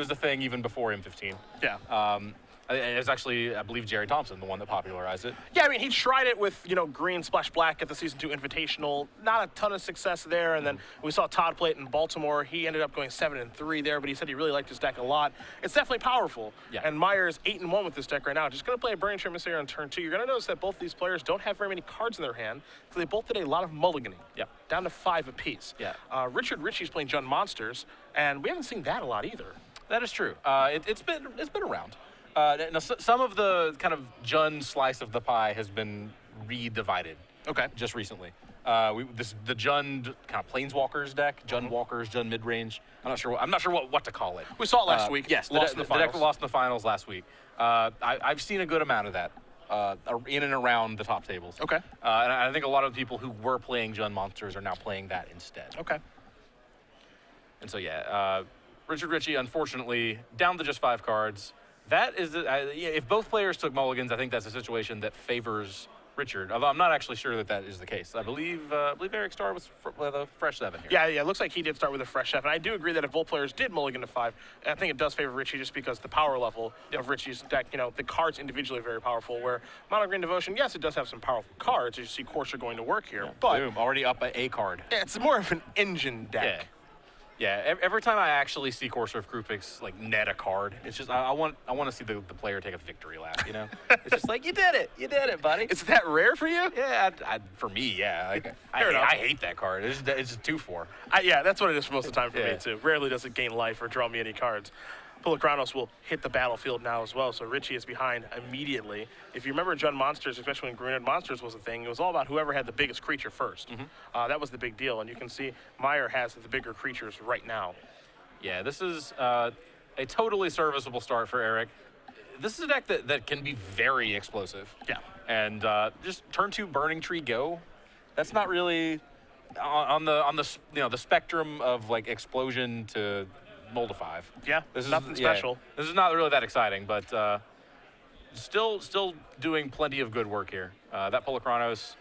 was a thing even before M15. Yeah. It's actually, I believe, Jerry Thompson, the one that popularized it. Yeah, I mean, he tried it with, green splash black at the Season 2 Invitational. Not a ton of success there, and then we saw Todd play it in Baltimore. He ended up going 7-3 there, but he said he really liked his deck a lot. It's definitely powerful, and Maier is 8-1 with this deck right now. Just going to play a Burning Shard Messiah on turn 2. You're going to notice that both these players don't have very many cards in their hand, because they both did a lot of mulliganing, down to 5 apiece. Richey's playing Jund Monsters, and we haven't seen that a lot either. That is true. It's been around. Now, some of the kind of Jund slice of the pie has been re-divided. Okay. Just recently. The Jund kind of Planeswalkers deck, Jund Walkers, Jund midrange. I'm not sure what to call it. We saw it last week. Yes, lost in the finals. deck lost in the finals last week. I've seen a good amount of that in and around the top tables. Okay. And I think a lot of the people who were playing Jund Monsters are now playing that instead. Okay. And so Richey, unfortunately, down to just 5 cards. That is, if both players took mulligans, I think that's a situation that favors Richard. Although I'm not actually sure that is the case. I believe Erich started with a fresh 7 here. Yeah, it looks like he did start with a fresh 7. I do agree that if both players did mulligan to 5, I think it does favor Richey just because the power level of Richey's deck, the cards individually are very powerful, where Mono Green Devotion, yes, it does have some powerful cards. You see Courser going to work here, but... Boom, already up a card. It's more of an engine deck. Yeah, every time I actually see Courser of Krupix net a card, it's just I want to see the player take a victory lap. It's just like you did it, buddy. Is that rare for you? Yeah, for me, yeah. I hate that card. It's just 2/4. Yeah, that's what it is for most of the time for me too. Rarely does it gain life or draw me any cards. Pulachronos will hit the battlefield now as well, so Richey is behind immediately. If you remember Jund Monsters, especially when Green Monsters was a thing, it was all about whoever had the biggest creature first. That was the big deal, and you can see Maier has the bigger creatures right now. Yeah, this is a totally serviceable start for Erich. This is a deck that can be very explosive. Yeah. And just turn 2 Burning Tree go. That's not really on the spectrum of like explosion to mold to 5. Yeah, this is nothing special. This is not really that exciting, but still doing plenty of good work here. That Pulachronos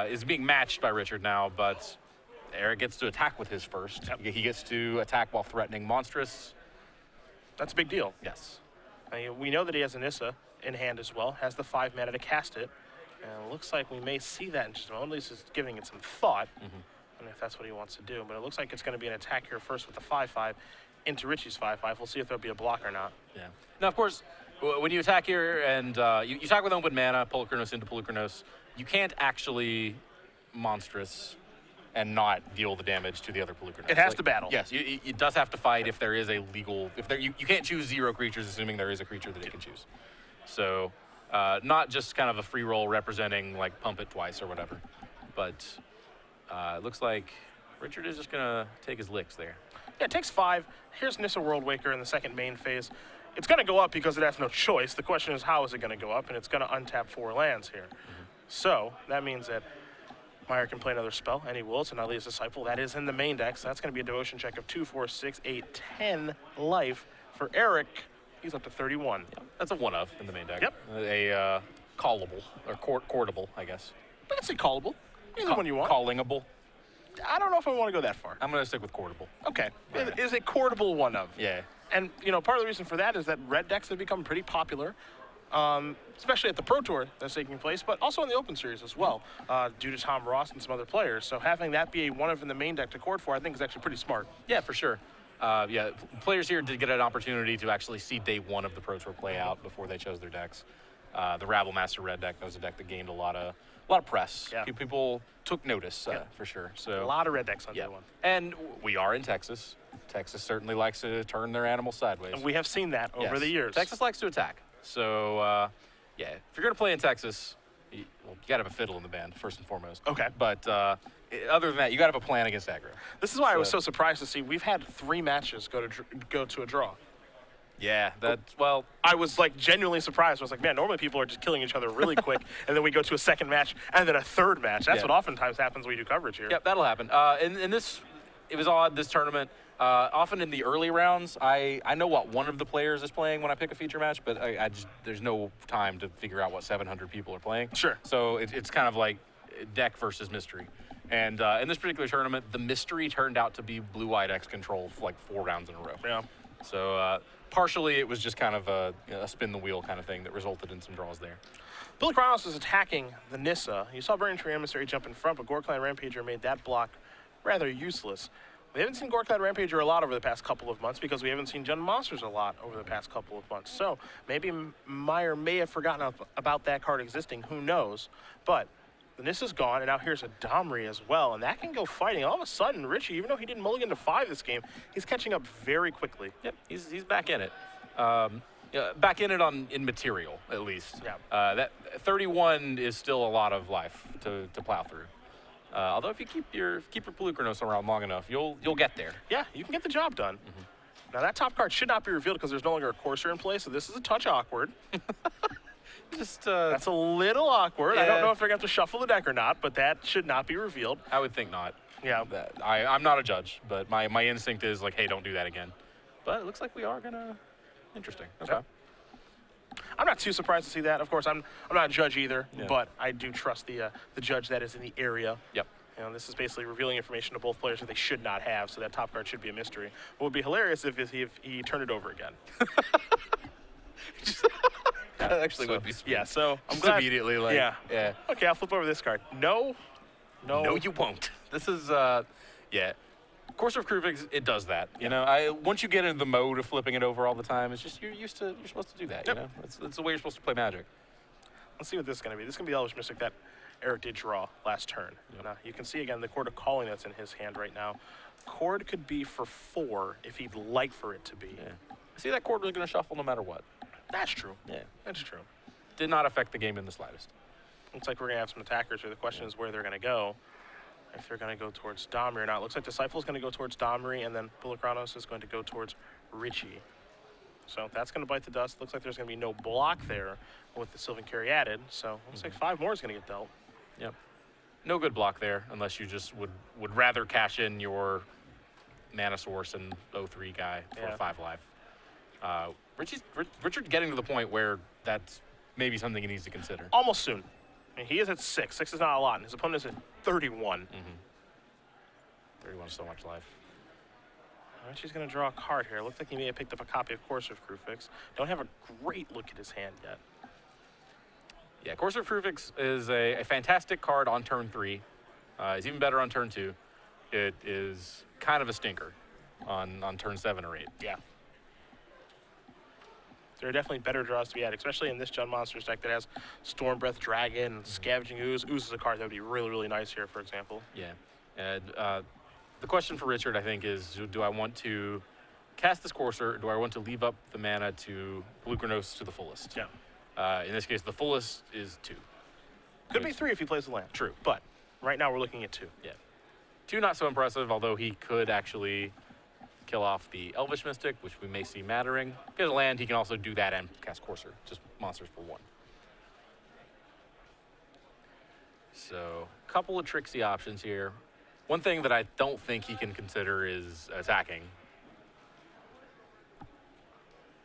is being matched by Richard now, but Erich gets to attack with his first. He gets to attack while threatening Monstrous. That's a big deal. Yes. We know that he has Anissa in hand as well, has the 5 mana to cast it. And it looks like we may see that in just a moment. At least he's giving it some thought. And if that's what he wants to do. But it looks like it's going to be an attack here first with the 5/5 into Richey's 5/5. We'll see if there'll be a block or not. Yeah. Now, of course, when you attack here and you attack with open mana, Pulachronos into Pulachronos, you can't actually Monstrous and not deal the damage to the other Pulachronos. It has to battle. Yes, it does have to fight if there is a legal... You can't choose 0 creatures, assuming there is a creature that it can choose. So, not just kind of a free roll representing, like, pump it twice or whatever. But it looks like Richard is just going to take his licks there. Yeah, it takes 5. Here's Nissa Worldwaker in the second main phase. It's going to go up because it has no choice. The question is, how is it going to go up? And it's going to untap 4 lands here. So that means that Maier can play another spell, and he will. It's an Alia's Disciple. That is in the main deck, so that's going to be a devotion check of 2, 4, 6, 8, 10 life for Erich. He's up to 31. Yeah, that's a 1-of in the main deck. Yep. A callable, or courtable, I guess. I can say callable. Either one you want. Callingable. I don't know if I want to go that far. I'm going to stick with courtable. Okay. Is a courtable 1-of. Yeah. And, part of the reason for that is that red decks have become pretty popular, especially at the Pro Tour that's taking place, but also in the Open Series as well, due to Tom Ross and some other players. So having that be a 1-of in the main deck to court for, I think is actually pretty smart. Yeah, for sure. Players here did get an opportunity to actually see day 1 of the Pro Tour play out before they chose their decks. The Rabble Master red deck, that was a deck that gained a lot of press. Yeah. People took notice, for sure. So a lot of red decks on day 1. And we are in Texas. Texas certainly likes to turn their animals sideways. And we have seen that over the years. Texas likes to attack. So, if you're going to play in Texas, you got to have a fiddle in the band, first and foremost. Okay. But other than that, you got to have a plan against aggro. This is why I was so surprised to see we've had 3 matches go to a draw. Yeah, I was genuinely surprised. I was like, man, normally people are just killing each other really quick, and then we go to a second match and then a third match. That's what oftentimes happens when we do coverage here. Yep, that'll happen. In this, it was odd, this tournament. Often in the early rounds, I know what one of the players is playing when I pick a feature match, but there's no time to figure out what 700 people are playing. Sure. So it's kind of like deck versus mystery. And in this particular tournament, the mystery turned out to be Blue-White X control for 4 rounds in a row. Yeah. So partially it was just kind of a spin the wheel kind of thing that resulted in some draws there. Billy Kronos is attacking the Nissa. You saw Burning Tree Emissary jump in front, but Goreclan Rampager made that block rather useless. We haven't seen Goreclan Rampager a lot over the past couple of months because we haven't seen Jund Monsters a lot over the past couple of months. So maybe Maier may have forgotten about that card existing, who knows. But the Nissa's gone, and now here's a Domri as well, and that can go fighting. All of a sudden, Richey, even though he didn't mulligan to 5 this game, he's catching up very quickly. Yep, he's back in it. Back in it in material, at least. Yeah. That 31 is still a lot of life to plow through. Although if you keep your Pelucranos around long enough, you'll get there. Yeah, you can get the job done. Now that top card should not be revealed because there's no longer a Courser in play, so this is a touch awkward. That's a little awkward. Yeah. I don't know if they're going to have to shuffle the deck or not, but that should not be revealed. I would think not. Yeah. I'm not a judge, but my instinct is like, hey, don't do that again. But it looks like we are gonna. Interesting. Okay. Yep. I'm not too surprised to see that. Of course, I'm not a judge either, Yeah. but I do trust the judge that is in the area. Yep. You know, this is basically revealing information to both players that they should not have, so that top card should be a mystery. What would be hilarious if he turned it over again. That actually would be sweet. Yeah, so I'm Just glad. immediately like. Yeah. Okay, I'll flip over this card. No, you won't. This is yeah. Courser of Kruvix, it does that. You know, once you get into the mode of flipping it over all the time, it's just you're supposed to do that. Yep. You know, it's the way you're supposed to play Magic. Let's see what this is going to be. This is going to be the Elvish Mystic that Erich did draw last turn. Yep. Now, you can see again the Chord of Calling that's in his hand right now. Chord could be for 4 if he'd like for it to be. Yeah. See, that chord was going to shuffle no matter what. That's true. Yeah. That's true. Did not affect the game in the slightest. Looks like we're going to have some attackers here. The question is where they're going to go. If they're going to go towards Domri or not. Looks like Disciple is going to go towards Domri, and then Pelucranos is going to go towards Richey. So that's going to bite the dust. Looks like there's going to be no block there with the Sylvan Carry added. So looks like 5 more is going to get dealt. Yep. No good block there unless you just would rather cash in your mana source and 0-3 guy for 5 life. Richard getting to the point where that's maybe something he needs to consider. Almost soon. I mean, he is at 6. 6 is not a lot. And his opponent is at 31. 31 is so much life. Richey's going to draw a card here. Looks like he may have picked up a copy of Courser of Kruvix. Don't have a great look at his hand yet. Yeah, Courser of Kruvix is a fantastic card on turn 3. It's even better on turn 2. It is kind of a stinker on turn 7 or 8. Yeah. There are definitely better draws to be had, especially in this Jund Monsters deck that has Storm Breath Dragon, Scavenging Ooze. Ooze is a card that would be really, really nice here, for example. Yeah. And the question for Richard, I think, is do I want to cast this Courser, or do I want to leave up the mana to Pelucranos to the fullest? Yeah. In this case, the fullest is 2. Could be 3 if he plays the land. True. But right now we're looking at 2. Yeah. 2 not so impressive, although he could actually kill off the Elvish Mystic, which we may see mattering. If he has a land, he can also do that and cast Courser, just monsters for 1. So, a couple of tricksy options here. One thing that I don't think he can consider is attacking.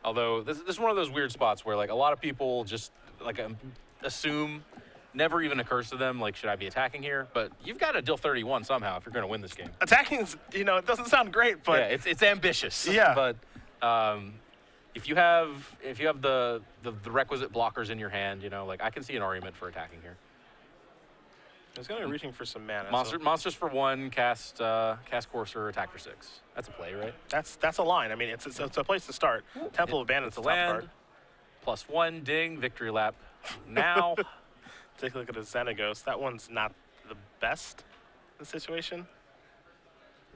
Although, this is one of those weird spots where, like, a lot of people just, like, assume, never even occurs to them, like, should I be attacking here? But you've got to deal 31 somehow if you're going to win this game. Attacking's, you know, it doesn't sound great, but yeah, it's ambitious. Yeah. But if you have the requisite blockers in your hand, you know, like I can see an argument for attacking here. he's going to be reaching for some mana. Monsters for 1, cast Courser, attack for 6. That's a play, right? That's a line. I mean, it's a place to start. Temple of Abandon's It's a the top land. card. +1, ding, victory lap. Now, Take a look at his Xenagos. That one's not the best in the situation.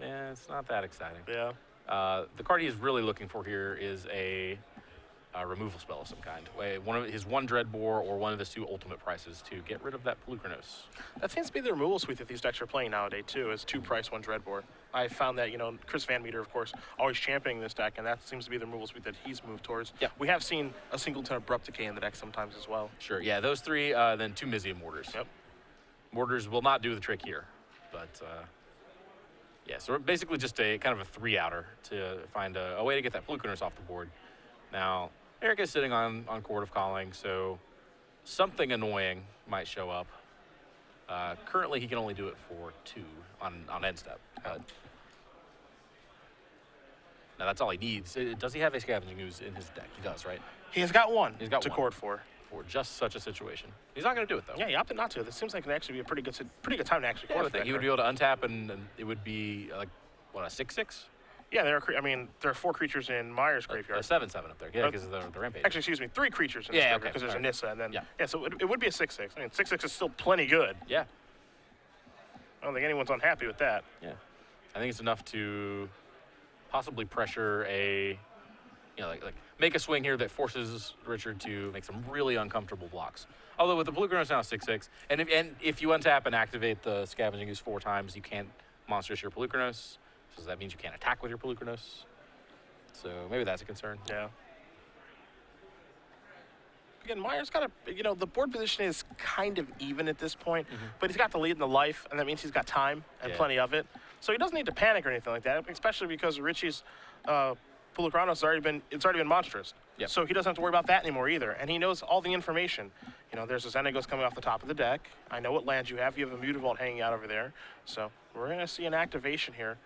yeah, it's not that exciting. Yeah. The card he is really looking for here is a removal spell of some kind. His 1 Dreadbore or one of his 2 ultimate prices to get rid of that Pelucranos. That seems to be the removal suite that these decks are playing nowadays, too, is 2 price, 1 Dreadbore. I found that, you know, Chris Van Meter, of course, always championing this deck, and that seems to be the removal suite that he's moved towards. Yeah. We have seen a Singleton Abrupt Decay in the deck sometimes as well. Sure, yeah, those 3, then 2 Mizium Mortars. Yep. Mortars will not do the trick here, but yeah, so we're basically just a kind of a 3-outer to find a way to get that Pelucranos off the board. Now, Erich is sitting on Chord of Calling, so something annoying might show up. Currently, he can only do it for 2 on end step. But Now that's all he needs. Does he have a Scavenging Ooze in his deck? He does, right? He has got one He's got to one. cord for. For just such a situation. He's not going to do it, though. Yeah, he opted not to. This seems like it can actually be a pretty good time to actually Yeah, cord for that he would be able to untap, and it would be, like, what, a 6/6? Yeah, there are 4 creatures in Maier's graveyard. A 7/7 up there, yeah, because of the Rampage. Actually, excuse me, 3 creatures in Yeah, this okay, because there's a alright. Nissa, and then Yeah. so it would be a 6/6. I mean, 6/6 is still plenty good. Yeah, I don't think anyone's unhappy with that. yeah. I think it's enough to possibly pressure like make a swing here that forces Richard to make some really uncomfortable blocks. Although with the Polukranos now 6/6, and if you untap and activate the Scavenging Ooze 4 times, you can't monsters your Polukranos. So that means you can't attack with your Polukranos. So maybe that's a concern. Yeah. Again, Maier's got the board position is kind of even at this point, but he's got the lead in the life, and that means he's got time and Yeah. plenty of it. So he doesn't need to panic or anything like that, especially because Richey's Polukranos has already been monstrous. Yep. So he doesn't have to worry about that anymore either, and he knows all the information. There's a Xenagos coming off the top of the deck. I know what lands you have. You have a Mutavault hanging out over there. So we're going to see an activation here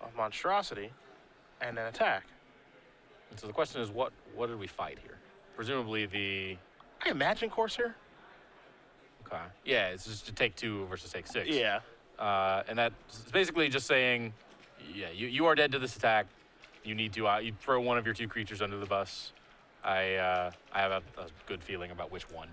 of Monstrosity and an attack. And so the question is, what did we fight here? Presumably the. I imagine Corsair. Okay. Yeah, it's just to take 2 versus take 6. Yeah. And that's basically just saying, yeah, you are dead to this attack. You need to you throw one of your 2 creatures under the bus. I have a good feeling about which one.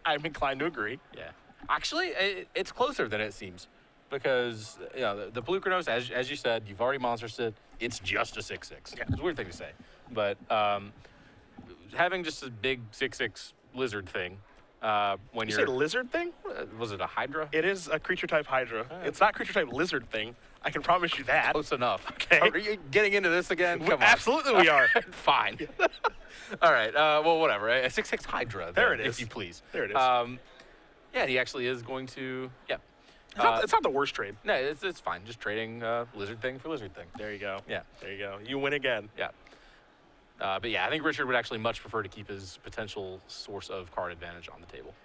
I'm inclined to agree. Yeah. Actually, it's closer than it seems. Because the Polukranos, as you said, you've already monstered it. It's just a 6/6. Yeah. It's a weird thing to say. But having just a big 6/6 lizard thing, when You you're say lizard thing? was it a Hydra? It is a creature type Hydra. It's not creature type lizard thing. I can promise you that. Close enough. Okay. Are you getting into this again? Come on. Absolutely we are. Fine. All right. Well, whatever. A 6/6 Hydra. There then, it is. If you please. There it is. Yeah, and he actually is going to. Yeah. It's not the worst trade. No, it's fine. Just trading lizard thing for lizard thing. There you go. Yeah. There you go. You win again. Yeah. But yeah, I think Richard would actually much prefer to keep his potential source of card advantage on the table.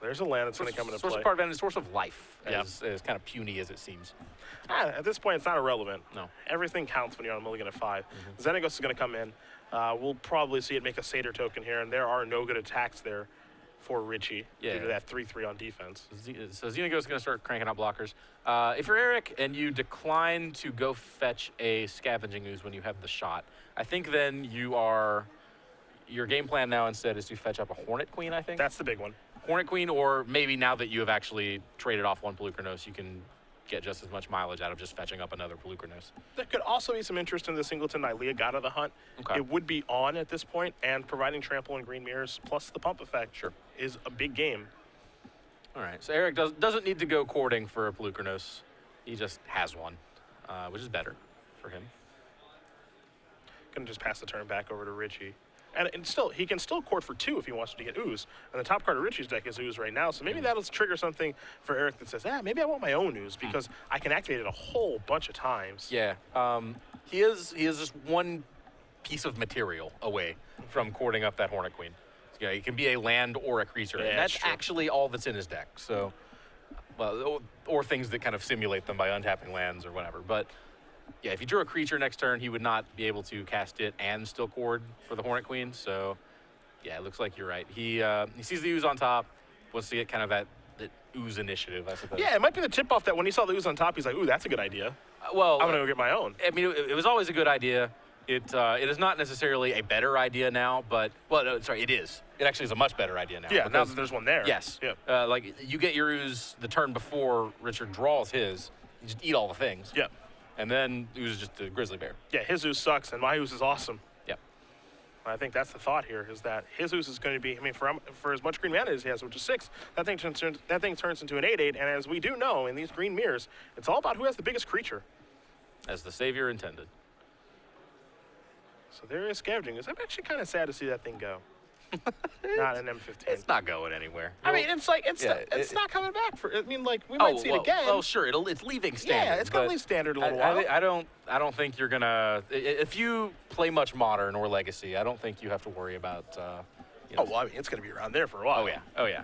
There's a land that's going to come into Source play. of card advantage, source of life, Yeah. as kind of puny as it seems. At this point, it's not irrelevant. No. Everything counts when you're on a mulligan at 5. Xenagos is going to come in. We'll probably see it make a Satyr token here, and there are no good attacks there for Richey due to that 3/3 on defense. So Xenagos is going to start cranking out blockers. If you're Erich and you decline to go fetch a Scavenging Ooze when you have the shot, I think then your game plan now instead is to fetch up a Hornet Queen, I think. That's the big one. Hornet Queen, or maybe now that you have actually traded off one Polukranos, you can get just as much mileage out of just fetching up another Polukranos. There could also be some interest in the Singleton Nylea God of the Hunt. Okay. It would be on at this point, and providing trample and green mirrors plus the pump effect is a big game. All right, so Erich doesn't need to go courting for a Polukranos. He just has one, which is better for him. Gonna just pass the turn back over to Richey. And still, he can still court for 2 if he wants to get Ooze. And the top card of Richey's deck is Ooze right now, so maybe that'll trigger something for Erich that says, maybe I want my own Ooze because I can activate it a whole bunch of times. Yeah, he is just one piece of material away from courting up that Hornet Queen. Yeah, he can be a land or a creature, Yeah, and that's true. actually all that's in his deck. So, well, or things that kind of simulate them by untapping lands or whatever. But yeah, if he drew a creature next turn, he would not be able to cast it and still cord for the Hornet Queen. So, yeah, it looks like you're right. He sees the Ooze on top, wants to get kind of that Ooze initiative, I suppose. Yeah, it might be the tip-off that when he saw the Ooze on top, he's like, ooh, that's a good idea. Well, I'm going to go get my own. I mean, it was always a good idea. It is not necessarily a better idea now, but it is. It actually is a much better idea now. Yeah, now because- that there's one there. Yes. Yeah. Like you get your Ooze the turn before Richard draws his. You just eat all the things. Yeah. And then Ooze is just a grizzly bear. Yeah, his Ooze sucks, and my Ooze is awesome. Yep. I think that's the thought here, is that his Ooze is going to be, I mean, for as much green mana as he has, which is 6, that thing turns into an 8/8, and as we do know in these green mirrors, it's all about who has the biggest creature. As the savior intended. So there is Scavenging Ooze. I'm actually kind of sad to see that thing go. Not an M15. It's not going anywhere. I mean, it's like, it's not coming back for, I mean, like, we might see it again. Oh, sure. It's leaving standard. Yeah, it's going to but leave standard a little while. I don't think you're gonna. If you play much modern or legacy, I don't think you have to worry about. Oh, well, I mean, it's going to be around there for a while. Oh yeah.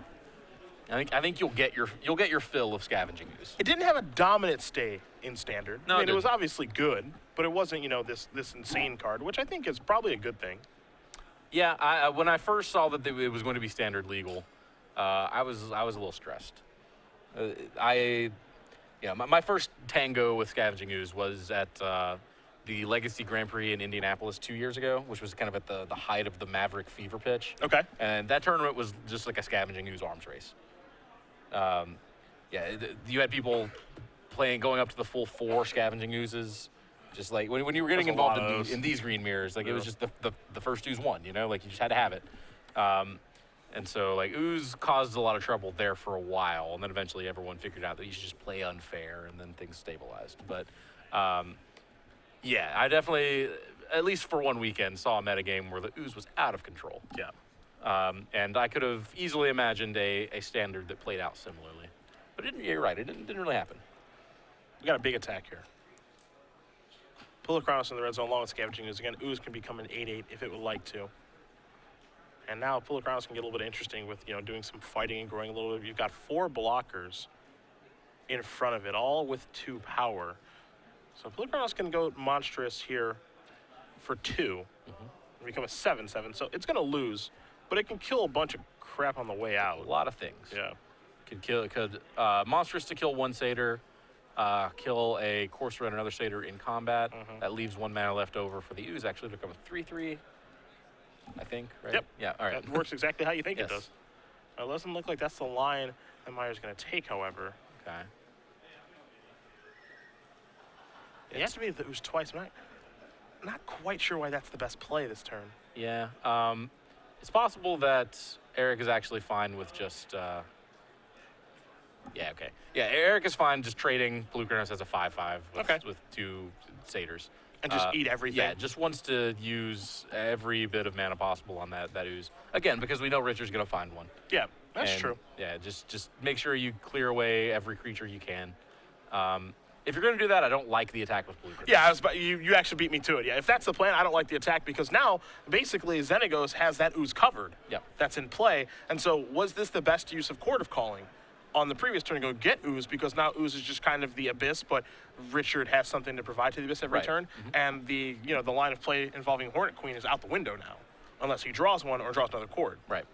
I think you'll get your fill of Scavenging Ooze. It didn't have a dominant stay in standard. No, I mean, it it was didn't. obviously good, but it wasn't, this insane card, which I think is probably a good thing. Yeah, when I first saw that it was going to be standard legal, I was a little stressed. My first tango with Scavenging Ooze was at the Legacy Grand Prix in Indianapolis 2 years ago, which was kind of at the height of the Maverick fever pitch. Okay. And that tournament was just like a Scavenging Ooze arms race. You had people going up to the full 4 Scavenging Oozes. Just like when you were getting involved in these green mirrors, like it was just the first ooze won, like you just had to have it. And so like ooze caused a lot of trouble there for a while, and then eventually everyone figured out that you should just play unfair, and then things stabilized. But I definitely, at least for one weekend, saw a metagame where the ooze was out of control. Yeah. And I could have easily imagined a standard that played out similarly. But you're right, it didn't really happen. We got a big attack here. Pulakronos in the red zone along with Scavenging Ooze. Again, Ooze can become an 8/8 if it would like to. And now Pulakronos can get a little bit interesting with, doing some fighting and growing a little bit. You've got 4 blockers in front of it, all with 2 power. So Pulakronos can go monstrous here for 2 and become a 7/7. So it's going to lose, but it can kill a bunch of crap on the way out. A lot of things. Yeah. Could monstrous to kill 1 satyr. Kill a Courser and another satyr in combat. That leaves 1 mana left over for the ooze actually to become a 3/3, I think, right? Yep. Yeah, all right. That works exactly how you think Yes. it does. It doesn't look like that's the line that Maier's going to take, however. Okay. It has to be the ooze twice. I'm not quite sure why that's the best play this turn. Yeah. It's possible that Erich is actually fine with just... Yeah, okay. Yeah, Erich is fine just trading Pulakronos as a 5/5 with 2 satyrs. And just eat everything. Yeah, just wants to use every bit of mana possible on that ooze. Again, because we know Richard's going to find one. Yeah, that's true. Yeah, just make sure you clear away every creature you can. If you're going to do that, I don't like the attack with Pulakronos. Yeah, you actually beat me to it. Yeah, if that's the plan, I don't like the attack because now, basically, Xenagos has that ooze covered. Yep. That's in play. And so was this the best use of Court of Calling? On the previous turn to go get ooze because now ooze is just kind of the abyss, but Richard has something to provide to the abyss every turn, and the line of play involving Hornet Queen is out the window now, unless he draws one or draws another chord. Right.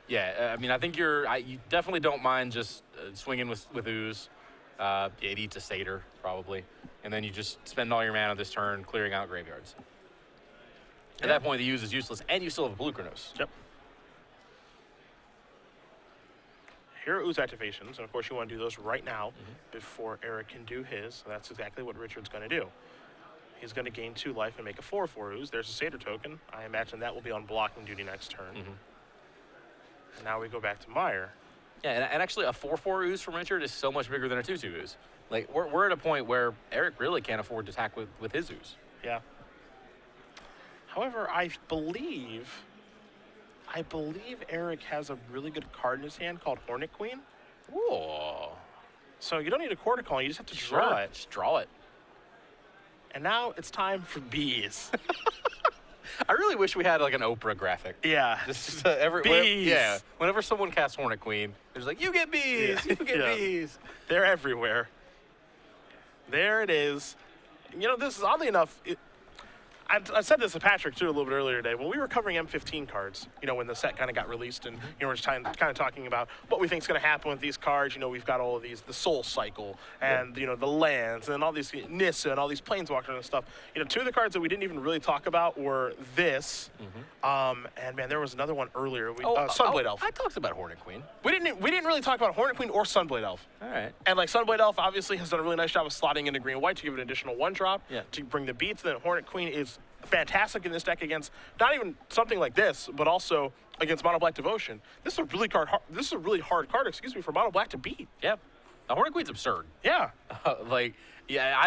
Yeah, I mean I think you definitely don't mind just swinging with ooze. It eats a satyr probably, and then you just spend all your mana this turn clearing out graveyards. At that point, the ooze is useless, and you still have a Pulakronos. Yep. Here are ooze activations, and of course you want to do those right now before Erich can do his. So that's exactly what Richard's going to do. He's going to gain 2 life and make a 4/4 ooze. There's a satyr token. I imagine that will be on blocking duty next turn. And now we go back to Maier. Yeah, and actually a 4/4 ooze from Richard is so much bigger than a 2/2 ooze. Like we're at a point where Erich really can't afford to attack with his ooze. Yeah. However, I believe Erich has a really good card in his hand called Hornet Queen. Ooh. So you don't need a quarter call, you just have to draw it. Just draw it. And now it's time for bees. I really wish we had like an Oprah graphic. Yeah. Just bees. Whenever someone casts Hornet Queen, there's like, you get bees, you get bees. They're everywhere. There it is. This is oddly enough, I said this to Patrick, too, a little bit earlier today. When we were covering M15 cards, when the set kind of got released, and we're just kind of talking about what we think is going to happen with these cards. We've got all of these, the Soul Cycle, and, the lands, and all these Nissa, and all these Planeswalkers and stuff. 2 of the cards that we didn't even really talk about were this, and, man, there was another one earlier. Sunblade Elf. I talked about Hornet Queen. We didn't really talk about Hornet Queen or Sunblade Elf. All right. And, Sunblade Elf obviously has done a really nice job of slotting into green-white to give it an additional 1-drop to bring the beats. Then Hornet Queen is fantastic in this deck against not even something like this, but also against Mono Black Devotion. This is a really hard card, for Mono Black to beat. Yeah. The Hornet Queen's absurd. Yeah. I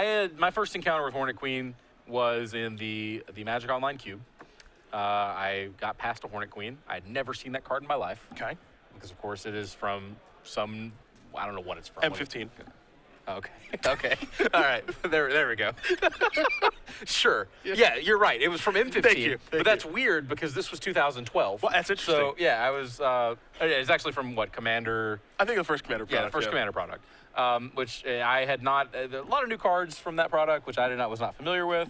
had my first encounter with Hornet Queen was in the Magic Online Cube. I got past a Hornet Queen. I'd never seen that card in my life. Okay. Because of course it is from some, I don't know what it's from. M15. Okay. Okay. All right. There we go. Sure. Yeah, you're right. It was from M15. Thank you. But that's weird because this was 2012. Well, that's interesting. So, yeah, I was, it's actually from what, Commander? I think the first Commander product. Yeah, the first Commander product. which I had not. A lot of new cards from that product, which was not familiar with.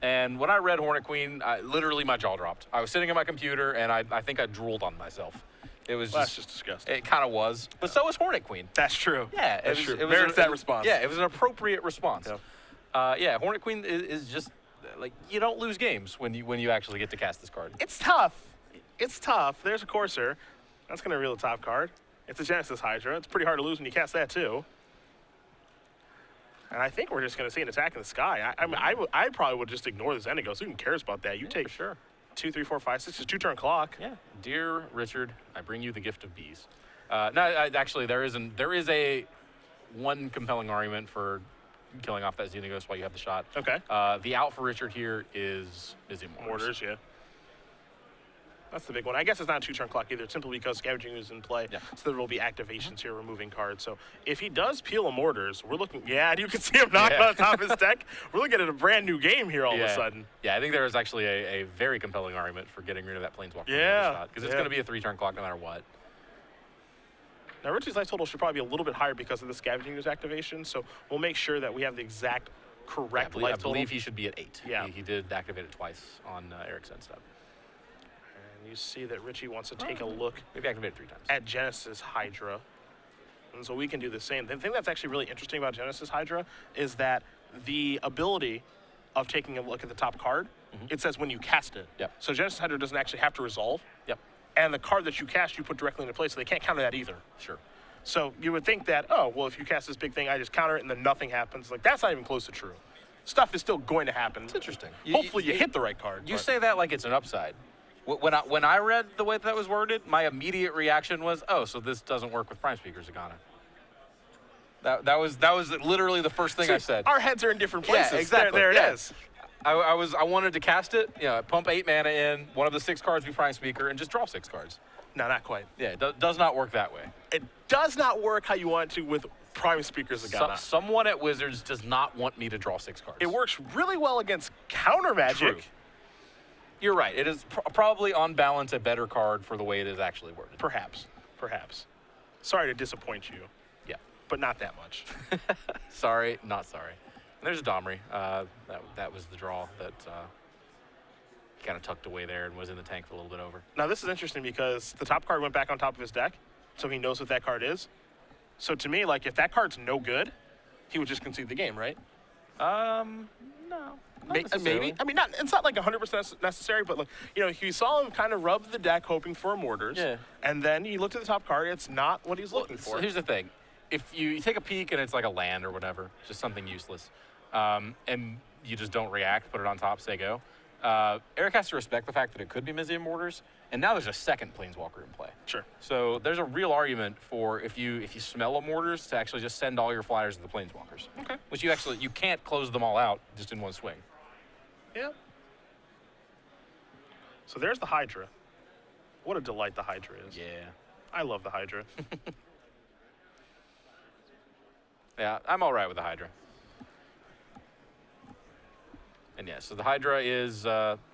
And when I read Hornet Queen, literally my jaw dropped. I was sitting at my computer, and I think I drooled on myself. It was That's just disgusting. It kind of was, but so was Hornet Queen. That's true. Yeah, that's true. It merits that response. Yeah, it was an appropriate response. Yep. Yeah, Hornet Queen is just like you don't lose games when you actually get to cast this card. It's tough. It's tough. There's a Courser. That's going to reveal the top card. It's a Genesis Hydra. It's pretty hard to lose when you cast that too. And I think we're just going to see an attack in the sky. I probably would just ignore the Xenagos. Who even cares about that? You take for sure. 2, 3, 4, 5, 6. It's 2-turn clock. Yeah. Dear Richard, I bring you the gift of bees. Actually, there is one compelling argument for killing off that Xenagos while you have the shot. Okay. The out for Richard here is Mortars, yeah. That's the big one. I guess it's not a 2-turn clock either, simply because Scavenging is in play, so there will be activations here removing cards. So if he does peel a Mortars, we're looking, and you can see him knocking on top of his deck. We're looking at a brand new game here all of a sudden. Yeah, I think there is actually a very compelling argument for getting rid of that Planeswalker shot, because it's going to be a 3-turn clock no matter what. Now, Richie's life total should probably be a little bit higher because of the Scavenging Ooze activation, so we'll make sure that we have the exact correct life total. I believe he should be at 8. Yeah. He did activate it twice on Erich's end step. And you see that Richie wants to take a look maybe activate it 3 times. At Genesis Hydra. And so we can do the same. The thing that's actually really interesting about Genesis Hydra is that the ability of taking a look at the top card, it says when you cast it. Yep. So Genesis Hydra doesn't actually have to resolve. Yep. And the card that you cast, you put directly into play, so they can't counter that either. Sure. So you would think that, oh, well, if you cast this big thing, I just counter it and then nothing happens. Like, that's not even close to true. Stuff is still going to happen. It's interesting. Hopefully you hit the right card. You say that like it's an upside. When I read the way that was worded, my immediate reaction was, oh, so this doesn't work with Prime Speaker Zagana. That was literally the first thing I said. Our heads are in different places. Yeah, exactly. There it is. I wanted to cast it, pump 8 mana in, one of the 6 cards we Prime Speaker, and just draw 6 cards. No, not quite. Yeah, it does not work that way. It does not work how you want it to with Prime Speaker Zagana. Someone at Wizards does not want me to draw 6 cards. It works really well against counter magic. True. You're right. It is probably on balance a better card for the way it is actually worded. Perhaps. Sorry to disappoint you. Yeah. But not that much. Sorry, not sorry. And there's a Domri. That was the draw that kind of tucked away there and was in the tank for a little bit over. Now this is interesting because the top card went back on top of his deck, so he knows what that card is. So to me, like, if that card's no good, he would just concede the game, right? No. Maybe. I mean, it's not like 100% necessary, but like, you saw him kind of rub the deck hoping for a Mortars. Yeah. And then he looked at the top card. It's not what he's looking for. So here's the thing. If you take a peek and it's like a land or whatever, just something useless, and you just don't react, put it on top, say go, Erich has to respect the fact that it could be Mizium Mortars, and now there's a second Planeswalker in play. Sure. So there's a real argument for if you smell a Mortars to actually just send all your flyers to the Planeswalkers. Okay. Which you can't close them all out just in one swing. Yeah. So there's the Hydra. What a delight the Hydra is. Yeah. I love the Hydra. Yeah, I'm all right with the Hydra. And yeah, so the Hydra is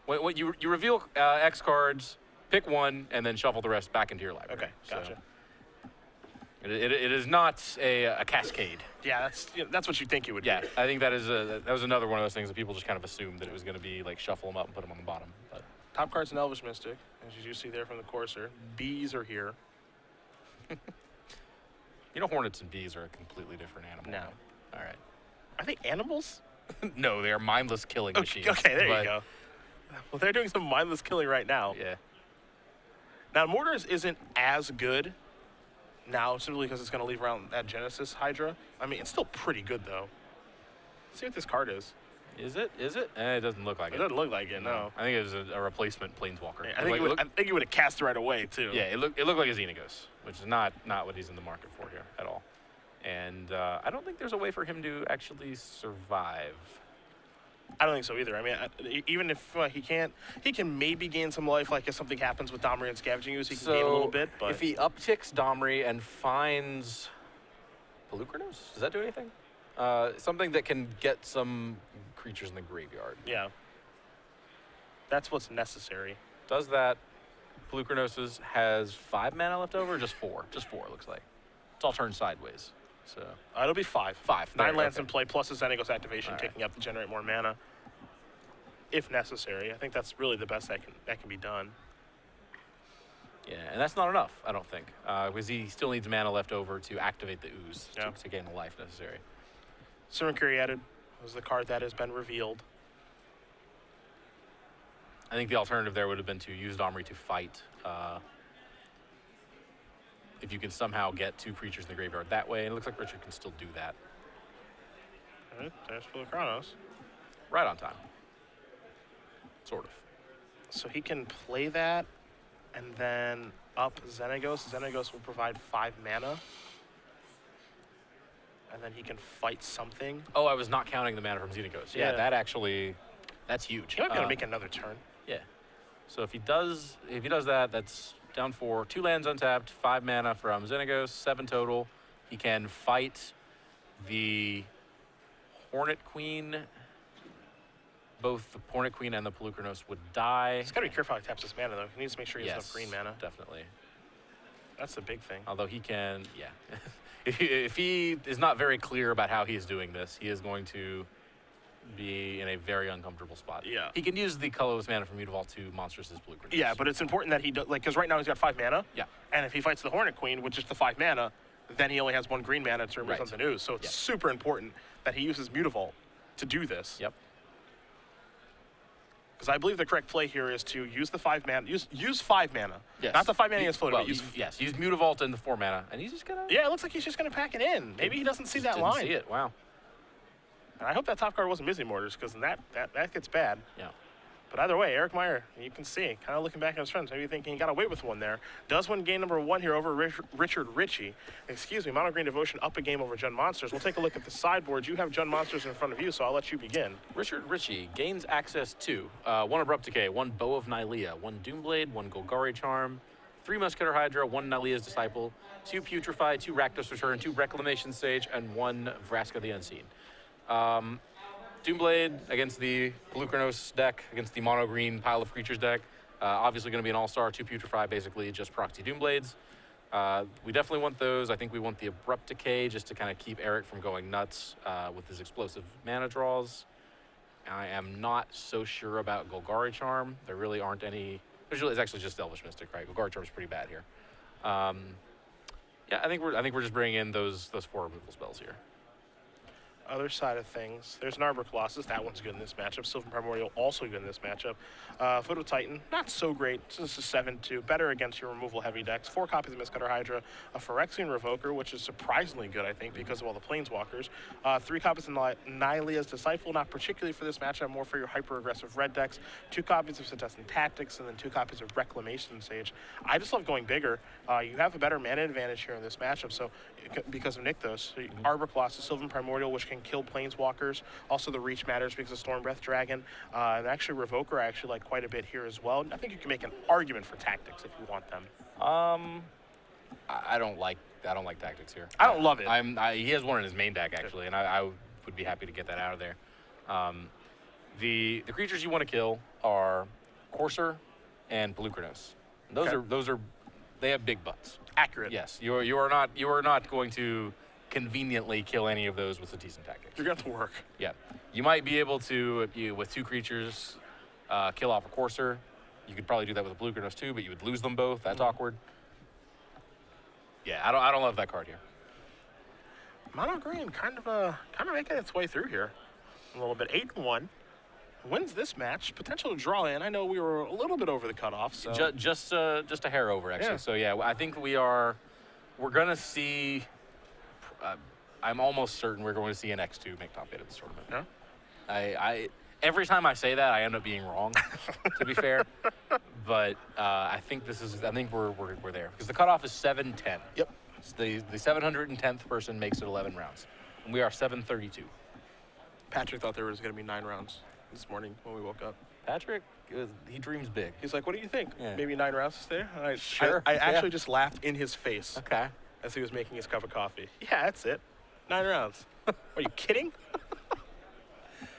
when you reveal X cards, pick one, and then shuffle the rest back into your library. Okay, gotcha. So it is not a cascade. Yeah, that's what you think it would be. Yeah, I think that was another one of those things that people just kind of assumed that it was going to be like shuffle them up and put them on the bottom. But top card's an Elvish Mystic, as you see there from the Courser. Bees are here. Hornets and bees are a completely different animal. No. All right. Are they animals? No, they are mindless killing machines. Okay, there you go. Well, they're doing some mindless killing right now. Yeah. Now, Mortars isn't as good now simply because it's going to leave around that Genesis Hydra. I mean, it's still pretty good, though. Let's see what this card is. Is it? It doesn't look like it. It doesn't look like it, no. I think it was a replacement Planeswalker. Yeah, I think it would have cast right away, too. Yeah, it looked like a Xenagos, which is not what he's in the market for here at all. And I don't think there's a way for him to actually survive. I don't think so either. I mean, even if he can't, he can maybe gain some life. Like if something happens with Domri and Scavenging Ooze, he can gain a little bit. But if he upticks Domri and finds Pelucranos, does that do anything? Something that can get some creatures in the graveyard. Yeah. That's what's necessary. Does that? Pelucranos has 5 mana left over, or just 4? Just 4, it looks like. It's all turned sideways. So It'll be 5. 5. 9 There, lands okay. in play plus a Xenagos activation, All right. taking up to generate more mana, if necessary. I think that's really the best that can be done. Yeah, and that's not enough, I don't think, because he still needs mana left over to activate the ooze Yeah. to gain the life necessary. Servant Caryatid was the card that has been revealed. I think the alternative there would have been to use Domri to fight. If you can somehow get 2 creatures in the graveyard that way, and it looks like Richard can still do that. All right, there's for the Chronos. Right on time. Sort of. So he can play that and then up Xenagos. Xenagos will provide 5 mana. And then he can fight something. Oh, I was not counting the mana from Xenagos. Yeah, Yeah. that actually, that's huge. He might be able to make another turn. Yeah. So if he does that, that's down 4. 2 lands untapped, 5 mana from Xenagos, 7 total. He can fight the Hornet Queen. Both the Hornet Queen and the Pelucranos would die. He's got to be careful how he taps his mana, though. He needs to make sure he has enough green mana. Definitely. That's the big thing. Although he can, yeah. If he is not very clear about how he's doing this, he is going to be in a very uncomfortable spot. Yeah. He can use the colorless mana from Mutavault to monsters as Pelucranos. Yeah, but it's important that he does, like, because right now he's got 5 mana. Yeah. And if he fights the Hornet Queen with just the 5 mana, then he only has 1 green mana to remove Right. something new. So it's Yep. super important that he uses Mutavault to do this. Yep. Because I believe the correct play here is to use the 5 mana. Use 5 mana. Yes. Not the 5 mana he has floated, Well, but use. yes, use Mutavault and the 4 mana, and he's just gonna. Yeah, it looks like he's just going to pack it in. Maybe he doesn't see that didn't line. see it. Wow. And I hope that top card wasn't Mizzy Mortars, because that gets bad. Yeah. But either way, Erich Maier, you can see, kind of looking back at his friends, maybe thinking he got away with one there. Does win game number 1 here over Richard Richey. Excuse me, Mono Green Devotion up a game over Jund Monsters. We'll take a look at the sideboard. You have Jund Monsters in front of you, so I'll let you begin. Richard Richey gains access to 1 Abrupt Decay, 1 Bow of Nylea, 1 Doomblade, 1 Golgari Charm, 3 Musketeer Hydra, 1 Nylea's Disciple, 2 Putrefy, 2 Rakdos Return, 2 Reclamation Sage, and 1 Vraska the Unseen. Doomblade against the Pelucranos deck, against the mono green pile of creatures deck. Obviously going to be an all-star, 2 Putrefy, basically just proxy Doomblades. We definitely want those. I think we want the Abrupt Decay just to kind of keep Erich from going nuts with his explosive mana draws. I am not so sure about Golgari Charm. There really aren't any. It's actually just Elvish Mystic, right? Golgari Charm is pretty bad here. Yeah, I think we're just bringing in those 4 removal spells here. Other side of things, there's an Arbor Colossus. That one's good in this matchup. Sylvan Primordial also good in this matchup. Photo Titan, not so great. This is a 7-2. Better against your removal heavy decks. 4 copies of Mistcutter Hydra. A Phyrexian Revoker, which is surprisingly good, I think, because of all the Planeswalkers. 3 copies of Nylea's Disciple, not particularly for this matchup, more for your hyper-aggressive red decks. 2 copies of Senescent Tactics, and then 2 copies of Reclamation Sage. I just love going bigger. You have a better mana advantage here in this matchup, so because of Nykthos. So Arbor Colossus, Sylvan Primordial, which can kill Planeswalkers. Also, the reach matters because of Stormbreath Dragon. And actually, Revoker I actually like quite a bit here as well. I think you can make an argument for Tactics if you want them. I don't like Tactics here. I don't love it. He has one in his main deck actually, and I would be happy to get that out of there. The creatures you want to kill are Courser and Pelucranos. Those are they have big butts. Accurate. Yes, you are not going to conveniently kill any of those with a decent tactic. You're going to have to work. Yeah, you might be able to with 2 creatures kill off a Courser. You could probably do that with a Pelucranos too, but you would lose them both. That's awkward. Yeah, I don't love that card here. Mono Green kind of making its way through here a little bit. 8-1. Wins this match. Potential to draw in. I know we were a little bit over the cutoff. So Just a hair over actually. Yeah. So yeah, I think we're gonna see. I'm almost certain we're going to see an X2 make top 8 of this tournament. Yeah. Every time I say that, I end up being wrong. To be fair, but I think we're there because the cutoff is 710. Yep. It's the 710th person makes it 11 rounds, and we are 732. Patrick thought there was going to be 9 rounds this morning when we woke up. Patrick, he dreams big. He's like, "What do you think? Yeah. Maybe 9 rounds today?" And Sure. I actually Yeah. just laughed in his face Okay. as he was making his cup of coffee. Yeah, that's it. 9 rounds. Are you kidding?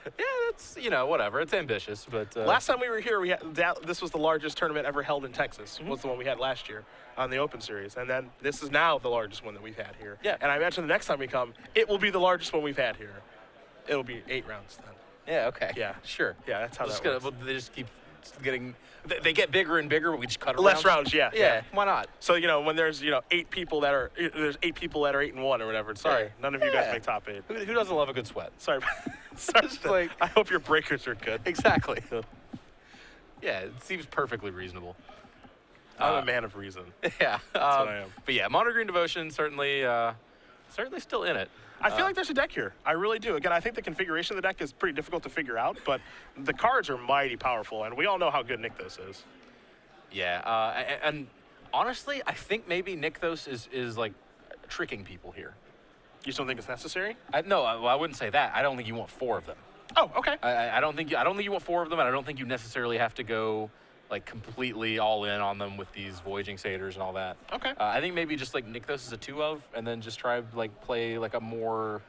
that's, whatever. It's ambitious, but Last time we were here, this was the largest tournament ever held in Texas. Was the one we had last year on the Open Series, and then this is now the largest one that we've had here. Yeah. And I imagine the next time we come, it will be the largest one we've had here. It'll be 8 rounds then. Yeah. Okay. Yeah. Sure. Yeah, that's how Just that works. well, they just keep getting. They get bigger and bigger, but we just cut Less rounds, yeah. Yeah. Why not? So when there's 8 people that are 8-1 or whatever. Sorry, Yeah. none of you guys Yeah. make top 8. Who doesn't love a good sweat? Sorry, sorry. It's like- I hope your breakers are good. Exactly. Yeah, it seems perfectly reasonable. I'm a man of reason. Yeah. what I am. But yeah, Mono Green Devotion certainly still in it. I feel like there's a deck here. I really do. Again, I think the configuration of the deck is pretty difficult to figure out, but the cards are mighty powerful, and we all know how good Nykthos is. Yeah, and honestly, I think maybe Nykthos is like tricking people here. You still think it's necessary? No, I wouldn't say that. I don't think you want 4 of them. Oh, okay. I don't think you want 4 of them, and I don't think you necessarily have to go like completely all in on them with these Voyaging Satyrs and all that. Okay. I think maybe just like Nykthos is a 2 of, and then just try like play like a more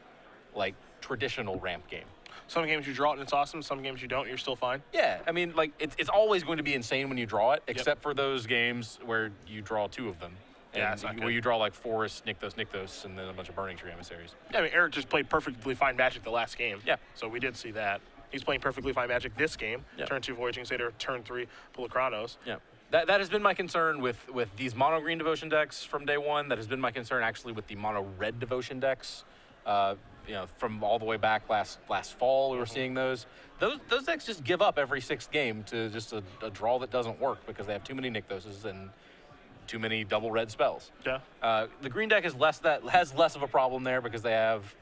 like traditional ramp game. Some games you draw it and it's awesome. Some games you don't. You're still fine. Yeah, I mean, like it's always going to be insane when you draw it, except for those games where you draw 2 of them. Yeah, And that's not where good. you draw like Forest, Nykthos, and then a bunch of Burning Tree emissaries. Yeah, I mean, Erich just played perfectly fine Magic the last game. Yeah. So we did see that. He's playing perfectly fine Magic this game. Yeah. Turn 2 Voyaging Satyr, turn 3 Pulachronos. Yeah, that has been my concern with these mono green devotion decks from day one. That has been my concern actually with the mono red devotion decks. From all the way back last fall, we were seeing those. Those decks just give up every 6th game to just a draw that doesn't work because they have too many Nykthoses and too many double red spells. Yeah. The green deck has less of a problem there because they have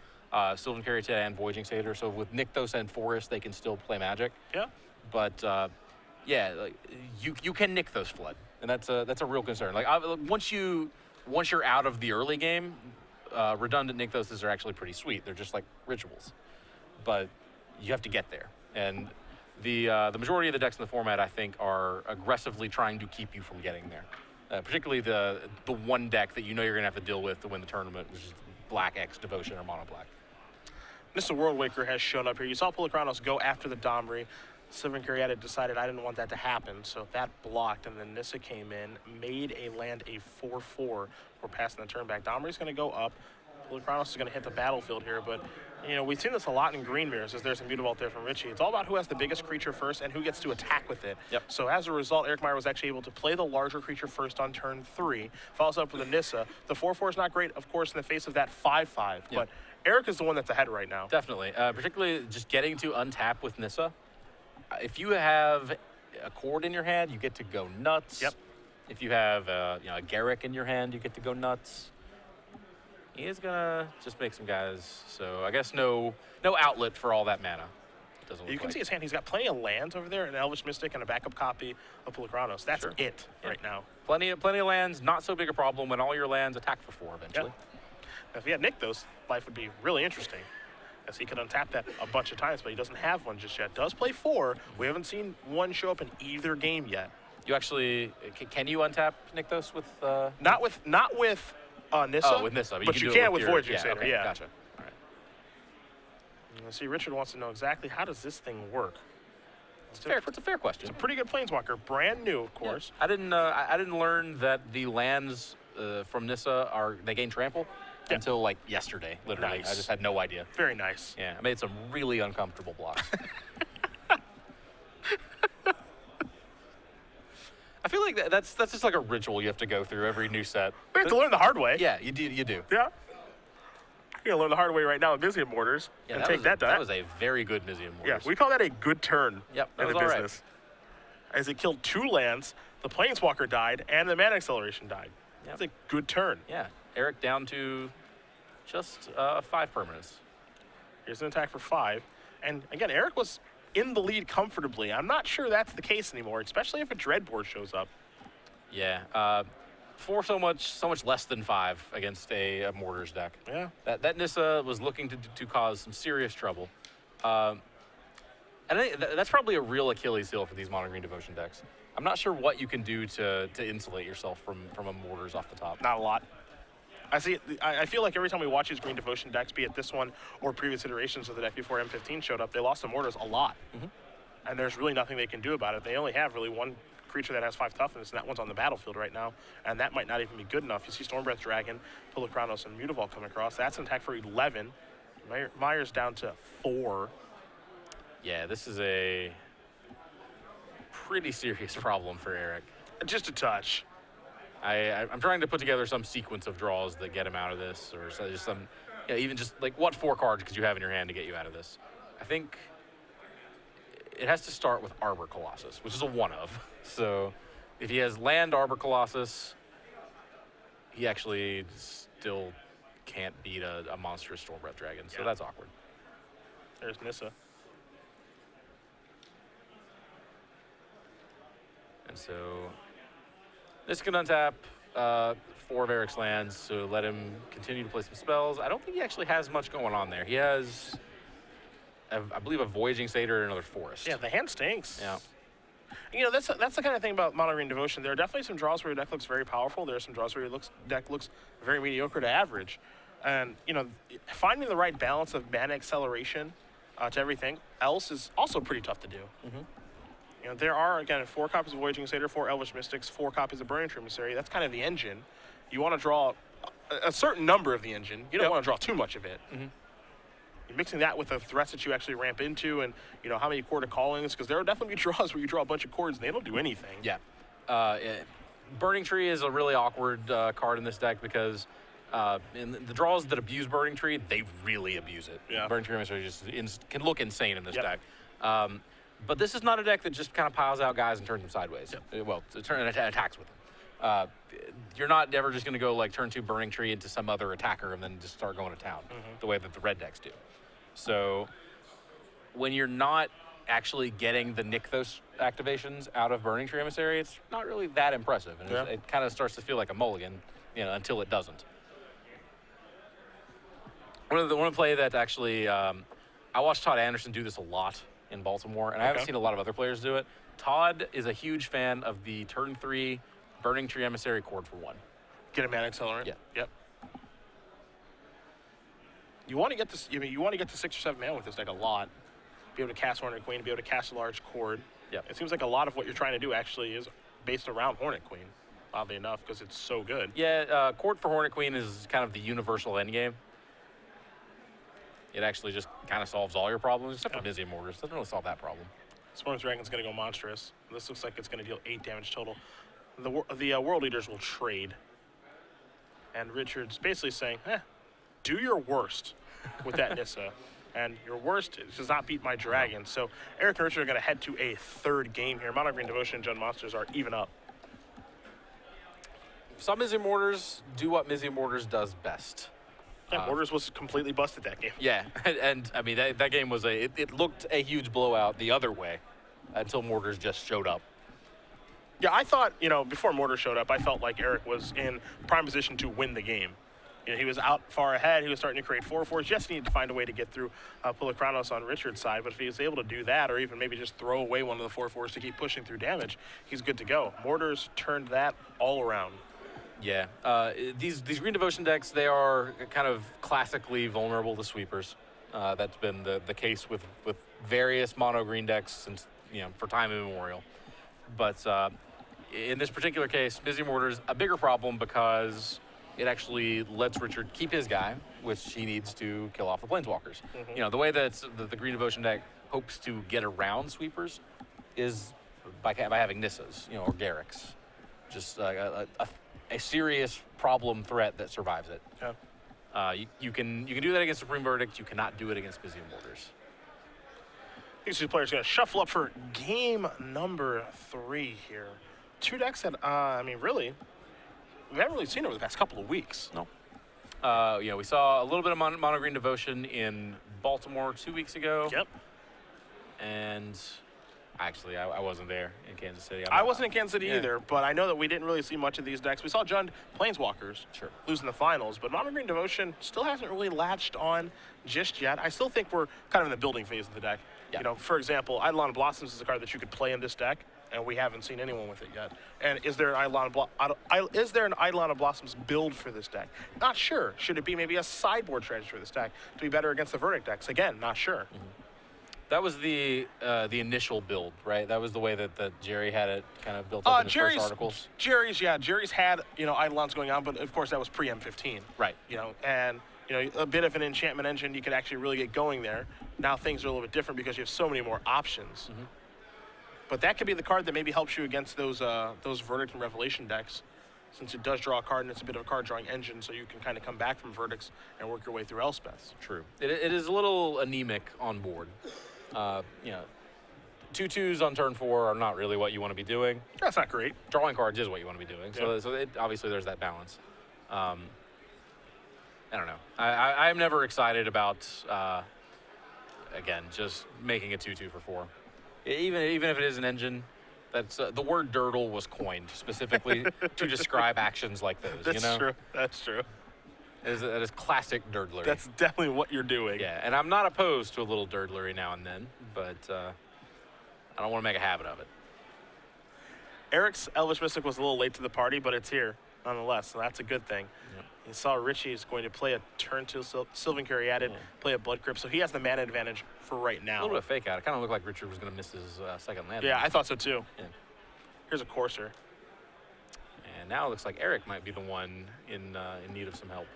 Sylvan Caryatid and Voyaging Satyr. So with Nykthos and Forest, they can still play Magic. Yeah. But like you can Nykthos flood, and that's a real concern. Like once you're out of the early game, redundant Nykthoses are actually pretty sweet. They're just like rituals, but you have to get there. And the majority of the decks in the format, I think, are aggressively trying to keep you from getting there. Particularly the one deck that you know you're gonna have to deal with to win the tournament, which is Black X Devotion or Mono Black. Mr. World Waker has shown up here. You saw Pulachronos go after the Domri. Sylvan Caryatid decided I didn't want that to happen, so that blocked, and then Nissa came in, made a land a 4/4 for passing the turn back. Domri's going to go up. Pulachronos is going to hit the battlefield here, but we've seen this a lot in Green Mirrors, as there's some beautiful out there from Richey. It's all about who has the biggest creature first and who gets to attack with it. Yep. So as a result, Erich Maier was actually able to play the larger creature first on turn 3, follows up with a Nissa. The 4/4 is not great, of course, in the face of that 5/5, but Erich is the one that's ahead right now. Definitely, particularly just getting to untap with Nissa. If you have a Cord in your hand, you get to go nuts. Yep. If you have a Garrick in your hand, you get to go nuts. He is gonna just make some guys. So I guess no outlet for all that mana. Doesn't look You can like. see his hand. He's got plenty of lands over there, an Elvish Mystic and a backup copy of Pulachronos. That's Sure. it Yeah. right now. Plenty of lands. Not so big a problem when all your lands attack for 4 eventually. Now, if he had Nykthos, life would be really interesting, as he could untap that a bunch of times, but he doesn't have one just yet. Does play 4. We haven't seen one show up in either game yet. You actually can you untap Nykthos with? Not with Nissa. Oh, with Nissa, but do you it can with with your- Voyaging Satyr. Okay, Yeah. gotcha. All right. Let's see, Richard wants to know exactly how does this thing work. It's a fair question. It's a pretty good planeswalker, brand new, of course. I didn't learn that the lands from Nissa they gain trample until like yesterday, literally. Nice. I just had no idea. Very nice. Yeah, I made some really uncomfortable blocks. I feel like that's just like a ritual you have to go through every new set. We have to learn the hard way. Yeah, you do. Yeah. You're gonna learn the hard way right now with Mizium Mortars Yeah, and that take was that down. That was a very good Mizium Yeah, Mortars. we call that a good turn Yep, that in was the all right. business. As it killed 2 lands, the Planeswalker died, and the Mana Acceleration died. Yep. That's a good turn. Yeah, Erich down to just 5 permanents. Here's an attack for 5. And again, Erich was in the lead comfortably. I'm not sure that's the case anymore, especially if a Dreadboard shows up. Yeah, for so much less than 5 against a Mortars deck. Yeah. That Nissa was looking to cause some serious trouble. And I think that's probably a real Achilles heel for these mono green devotion decks. I'm not sure what you can do to insulate yourself from a Mortars off the top. Not a lot. I feel like every time we watch these Green Devotion decks, be it this one or previous iterations of the deck before M15 showed up, they lost to Mortars a lot. And there's really nothing they can do about it. They only have really one creature that has 5 toughness, and that one's on the battlefield right now, and that might not even be good enough. You see Stormbreath Dragon, Pilikranos, and Mutavault come across. That's an attack for 11. Maier's down to 4. Yeah, this is a pretty serious problem for Erich. Just a touch. I'm trying to put together some sequence of draws that get him out of this, or just some, even just like what 4 cards could you have in your hand to get you out of this? I think it has to start with Arbor Colossus, which is a 1-of. So if he has land Arbor Colossus, he actually still can't beat a monstrous Stormbreath Dragon, so that's awkward. There's Nissa. And so this can untap 4 of Erich's lands, so let him continue to play some spells. I don't think he actually has much going on there. He has, I believe, a Voyaging Satyr and another Forest. Yeah, the hand stinks. Yeah. That's the kind of thing about Mono Green Devotion. There are definitely some draws where your deck looks very powerful. There are some draws where your deck looks very mediocre to average. And, finding the right balance of mana acceleration to everything else is also pretty tough to do. There are, again, 4 copies of Voyaging Satyr, 4 Elvish Mystics, 4 copies of Burning Tree Emissary. That's kind of the engine. You want to draw a certain number of the engine. You don't want to draw too much of it. You're mixing that with the threats that you actually ramp into and, how many Chord of Callings, because there are definitely draws where you draw a bunch of chords and they don't do anything. Yeah. Burning Tree is a really awkward card in this deck because in the draws that abuse Burning Tree, they really abuse it. Yeah. Burning Tree Emissary just can look insane in this deck. But this is not a deck that just kind of piles out guys and turns them sideways. Well, attacks with them. You're not ever just going to go like turn 2 Burning Tree into some other attacker and then just start going to town the way that the red decks do. So when you're not actually getting the Nykthos activations out of Burning Tree Emissary, it's not really that impressive. And it kind of starts to feel like a mulligan, until it doesn't. One of the play that actually, I watched Todd Anderson do this a lot in Baltimore, and I haven't seen a lot of other players do it. Todd is a huge fan of the turn 3 Burning Tree Emissary Chord for 1. Get a mana accelerant. Yeah. Yep. You want to get this. You want to get to 6 or 7 mana with this deck a lot. Be able to cast Hornet Queen. Be able to cast a large chord. Yeah. It seems like a lot of what you're trying to do actually is based around Hornet Queen. Oddly enough, because it's so good. Yeah. Chord for Hornet Queen is kind of the universal endgame. It actually just kind of solves all your problems, except for Mizzy Mortars. Doesn't really solve that problem. Storm Dragon's going to go monstrous. This looks like it's going to deal 8 damage total. The World Leaders will trade. And Richard's basically saying, do your worst with that Nissa. And your worst does not beat my dragon. So Erich and Richard are going to head to a 3rd game here. Mono Green Devotion and Jund Monsters are even up. Some Mizzy Mortars do what Mizzy Mortars does best. Yeah, Mortars was completely busted that game. Yeah, and I mean, that game was it looked a huge blowout the other way until Mortars just showed up. Yeah, I thought, before Mortar showed up, I felt like Erich was in prime position to win the game. He was out far ahead. He was starting to create 4/4s. Just needed to find a way to get through Pilikranos on Richard's side. But if he was able to do that, or even maybe just throw away one of the 4/4s to keep pushing through damage, he's good to go. Mortars turned that all around. Yeah, these Green Devotion decks, they are kind of classically vulnerable to sweepers. That's been the case with various mono green decks since for time immemorial. But in this particular case, Mizzy Mortar's a bigger problem because it actually lets Richard keep his guy, which he needs to kill off the Planeswalkers. The way that the Green Devotion deck hopes to get around sweepers is by having Nissas, or Garriks. Just a serious problem threat that survives it. Yeah. You can do that against Supreme Verdict. You cannot do it against Mizzy Mortars. These 2 players are going to shuffle up for game number 3 here. 2 decks that, really, we haven't really seen over the past couple of weeks. No. We saw a little bit of Mono Green Devotion in Baltimore 2 weeks ago. Yep. And actually, I wasn't there in Kansas City. I wasn't in Kansas City either, but I know that we didn't really see much of these decks. We saw Jund Planeswalkers losing the finals, but Mono Green Devotion still hasn't really latched on just yet. I still think we're kind of in the building phase of the deck. Yeah. For example, Eidolon Blossoms is a card that you could play in this deck and we haven't seen anyone with it yet. And is there an Eidolon of Blossoms build for this deck? Not sure. Should it be maybe a sideboard strategy for this deck to be better against the Verdict decks? Again, not sure. That was the initial build, right? That was the way that Jerry had it kind of built up in his first articles. Jerry's had Eidolons going on, but of course that was pre M15. Right. And a bit of an enchantment engine, you could actually really get going there. Now things are a little bit different because you have so many more options. But that could be the card that maybe helps you against those Verdict and Revelation decks, since it does draw a card and it's a bit of a card drawing engine, so you can kind of come back from Verdicts and work your way through Elspeths. True. It is a little anemic on board. 2/2s on turn 4 are not really what you want to be doing. That's not great. Drawing cards is what you want to be doing. Yeah. So obviously there's that balance. I don't know. I am never excited about, again, just making a 2/2 for 4. Even if it is an engine, that's the word durdle was coined specifically to describe actions like those. That's true. That's true. That is classic durdlery. That's definitely what you're doing. Yeah, and I'm not opposed to a little durdlery now and then, but I don't want to make a habit of it. Erich's Elvish Mystic was a little late to the party, but it's here nonetheless, so that's a good thing. Yep. You saw Richey is going to play a turn 2 Sylvan Caryatid, play a Blood Crypt, so he has the mana advantage for right now. A little bit of fake out. It kind of looked like Richard was going to miss his second land. Yeah, I thought so too. Yeah. Here's a Courser. And now it looks like Erich might be the one in need of some help.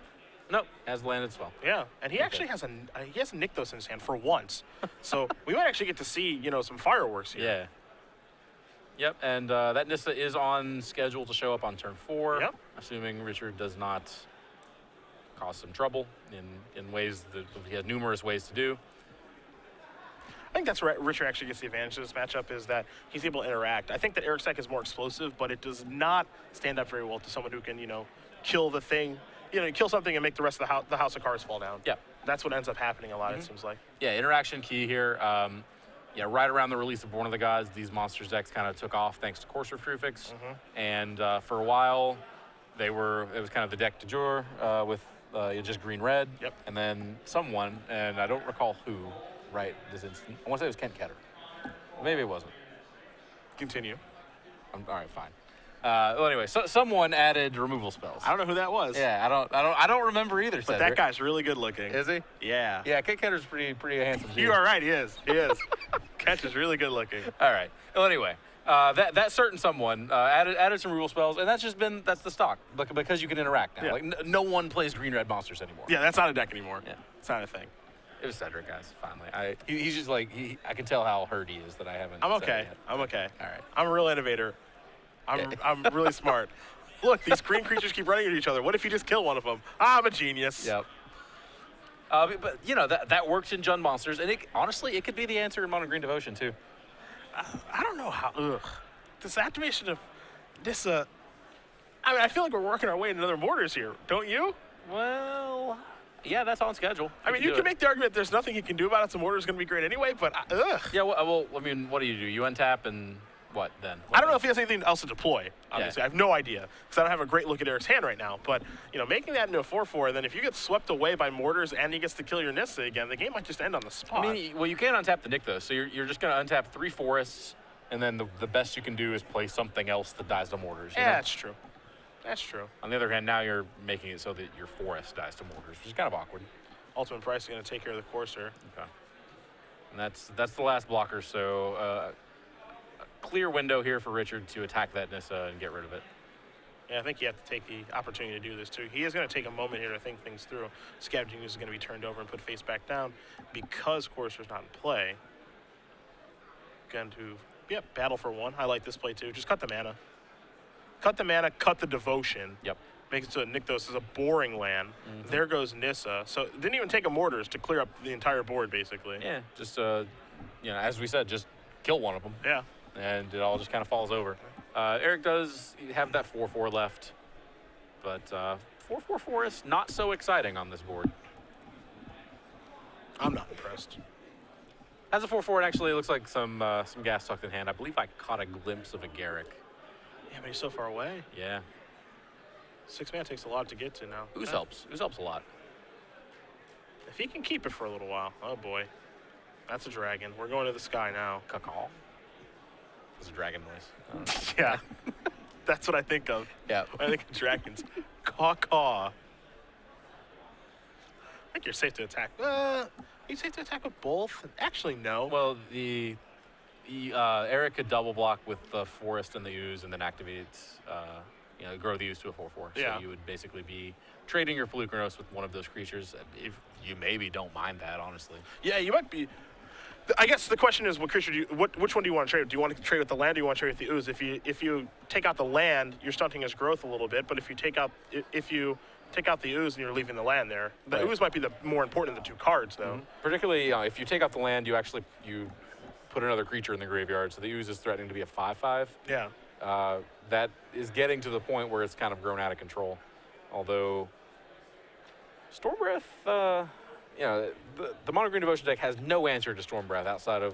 Nope, has landed as well. Yeah, and he actually has a Nykthos in his hand for once, so we might actually get to see some fireworks here. Yeah. Yep, and that Nissa is on schedule to show up on turn 4. Yep. Assuming Richard does not cause some trouble in ways that he has numerous ways to do. I think that's where Richard actually gets the advantage of this matchup, is that he's able to interact. I think that Erich's deck is more explosive, but it does not stand up very well to someone who can, kill the thing. Kill something and make the rest of the house of cards fall down. Yeah. That's what ends up happening a lot, it seems like. Yeah, interaction key here. Right around the release of Born of the Gods, these monsters decks kind of took off thanks to Courser Prefix. And for a while, it was kind of the deck de jour with just green-red. Yep. And then someone, and I don't recall who, right this instant. I want to say it was Kent Ketter. Maybe it wasn't. Continue. All right, fine. Well, anyway, so someone added removal spells. I don't know who that was. Yeah, I don't remember either. But that guy's really good looking. Is he? Yeah. Yeah, Kent Ketter's pretty handsome. You are right. He is. He is. Ketch is really good looking. All right. Well, anyway, that certain someone added some removal spells, and that's the stock because you can interact now. Yeah. Like no one plays green-red monsters anymore. Yeah, that's not a deck anymore. Yeah. It's not a thing. It was Cedric, guys. Finally, he's just like I can tell how hurt he is that I haven't. I'm said okay. it yet. I'm okay. All right. I'm a real innovator. I'm really smart. Look, these green creatures keep running at each other. What if you just kill one of them? I'm a genius. Yep. But that works in Jund monsters, and honestly, it could be the answer in Mono Green Devotion too. I don't know how. This activation of this. I feel like we're working our way into other borders here, don't you? Well, yeah, that's on schedule. I mean, you can make the argument there's nothing he can do about it. Some order is going to be great anyway, but Yeah, well, I mean, what do? You untap and what then? I don't know if he has anything else to deploy. Obviously, I have no idea because I don't have a great look at Erich's hand right now. But making that into a 4/4, then if you get swept away by mortars and he gets to kill your Nissa again, the game might just end on the spot. I mean, well, you can't untap the Nykthos, so you're just going to untap 3 forests, and then the best you can do is play something else that dies to mortars. Yeah, that's true. That's true. On the other hand, now you're making it so that your forest dies to mortars, which is kind of awkward. Ultimate Price is going to take care of the Courser. Okay. And that's the last blocker, so a clear window here for Richard to attack that Nissa and get rid of it. Yeah, I think you have to take the opportunity to do this too. He is going to take a moment here to think things through. Scavenging is going to be turned over and put face back down because Courser's not in play. Going to, battle for 1. I like this play too. Just cut the mana. Cut the mana, cut the devotion. Yep. Makes it so that Nykthos is a boring land. There goes Nissa. So it didn't even take a mortars to clear up the entire board, basically. Yeah, just, as we said, just kill one of them. Yeah. And it all just kind of falls over. Erich does have that 4/4 left, but 4/4 forest not so exciting on this board. I'm not impressed. As a 4/4, it actually looks like some gas tucked in hand. I believe I caught a glimpse of a Garrick. Yeah, but he's so far away. Yeah. 6 mana takes a lot to get to now. Ooze helps. Ooze helps a lot. If he can keep it for a little while. Oh boy. That's a dragon. We're going to the sky now. Cacao. It's a dragon noise. Yeah, that's what I think of. Yeah. When I think of dragons. Caw-caw. I think you're safe to attack. Are you safe to attack with both? Actually, no. Well, Erich could double block with the forest and the ooze, and then activate, grow the ooze to a 4/4. Yeah. So you would basically be trading your Felucranos with one of those creatures. If you maybe don't mind that, honestly. Yeah, you might be. I guess the question is, what creature which one do you want to trade with? Do you want to trade with the land, or do you want to trade with the ooze? If you take out the land, you're stunting his growth a little bit. But if you take out the ooze and you're leaving the land there, the Right. ooze might be the more important of the two cards, though. Mm-hmm. Particularly if you take out the land, you put another creature in the graveyard. So the ooze is threatening to be a 5/5. Yeah. That is getting to the point where it's kind of grown out of control. Although Storm Breath, the Mono Green Devotion deck has no answer to Storm Breath outside of